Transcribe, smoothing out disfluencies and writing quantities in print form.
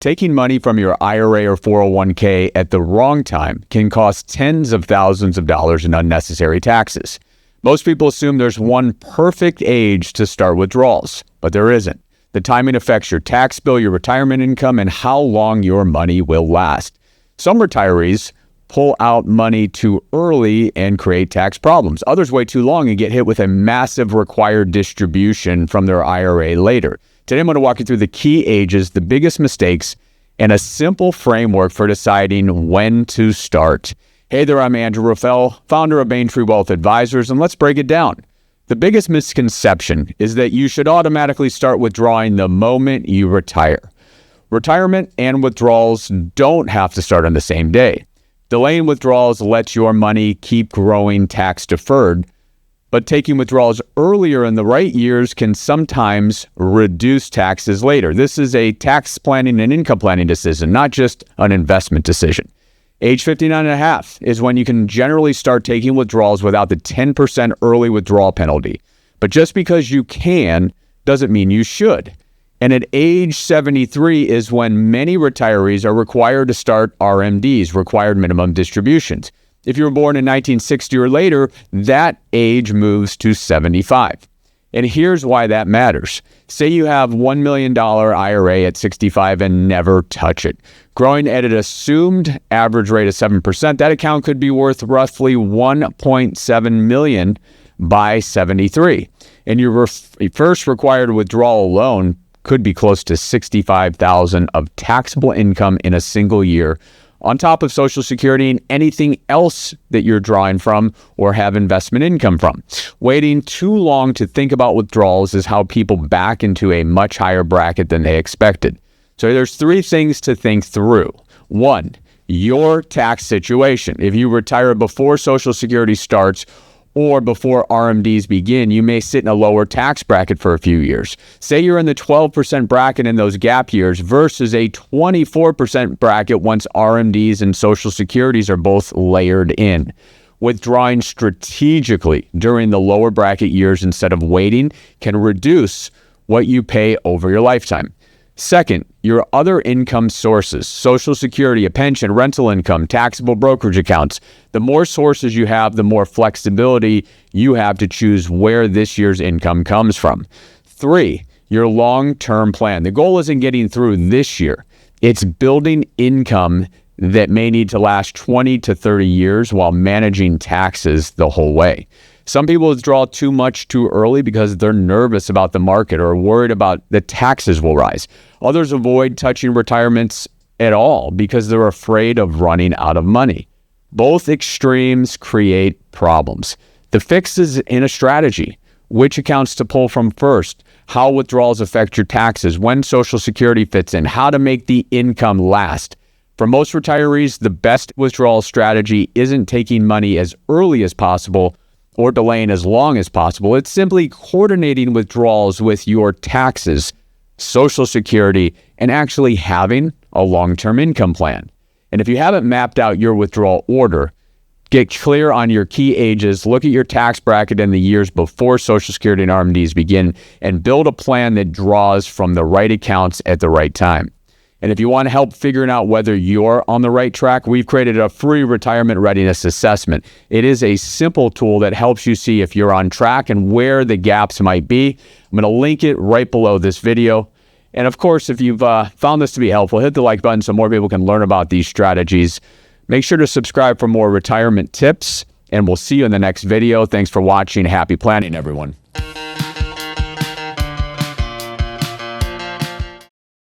Taking money from your IRA or 401k at the wrong time can cost tens of thousands of dollars in unnecessary taxes. Most people assume there's one perfect age to start withdrawals, but there isn't. The timing affects your tax bill, your retirement income, and how long your money will last. Some retirees pull out money too early and create tax problems. Others wait too long and get hit with a massive required distribution from their IRA later. Today, I'm going to walk you through the key ages, the biggest mistakes, and a simple framework for deciding when to start. Hey there, I'm Andrew Rafal, founder of Bayntree Wealth Advisors, and let's break it down. The biggest misconception is that you should automatically start withdrawing the moment you retire. Retirement and withdrawals don't have to start on the same day. Delaying withdrawals lets your money keep growing tax deferred, but taking withdrawals earlier in the right years can sometimes reduce taxes later. This is a tax planning and income planning decision, not just an investment decision. Age 59 and a half is when you can generally start taking withdrawals without the 10% early withdrawal penalty. But just because you can doesn't mean you should. And at age 73 is when many retirees are required to start RMDs, required minimum distributions. If you were born in 1960 or later, that age moves to 75. And here's why that matters. Say you have $1 million IRA at 65 and never touch it. Growing at an assumed average rate of 7%, that account could be worth roughly $1.7 million by 73. And your first required withdrawal alone could be close to $65,000 of taxable income in a single year, on top of Social Security and anything else that you're drawing from or have investment income from. Waiting too long to think about withdrawals is how people back into a much higher bracket than they expected. So there's three things to think through. One, your tax situation. If you retire before Social Security starts or before RMDs begin, you may sit in a lower tax bracket for a few years. Say you're in the 12% bracket in those gap years versus a 24% bracket once RMDs and Social Securities are both layered in. Withdrawing strategically during the lower bracket years instead of waiting can reduce what you pay over your lifetime. Second, your other income sources, Social Security, a pension, rental income, taxable brokerage accounts. The more sources you have, the more flexibility you have to choose where this year's income comes from. Three, your long-term plan. The goal isn't getting through this year. It's building income that may need to last 20 to 30 years while managing taxes the whole way. Some people withdraw too much too early because they're nervous about the market or worried about the taxes will rise. Others avoid touching retirements at all because they're afraid of running out of money. Both extremes create problems. The fix is in a strategy. Which accounts to pull from first, how withdrawals affect your taxes, when Social Security fits in, how to make the income last. For most retirees, the best withdrawal strategy isn't taking money as early as possible or delaying as long as possible. It's simply coordinating withdrawals with your taxes, Social Security, and actually having a long-term income plan. And if you haven't mapped out your withdrawal order, get clear on your key ages, look at your tax bracket in the years before Social Security and RMDs begin, and build a plan that draws from the right accounts at the right time. And if you want help figuring out whether you're on the right track, we've created a free Retirement Readiness Assessment. It is a simple tool that helps you see if you're on track and where the gaps might be. I'm going to link it right below this video. And of course, if you've found this to be helpful, hit the like button so more people can learn about these strategies. Make sure to subscribe for more retirement tips, and we'll see you in the next video. Thanks for watching. Happy planning, everyone.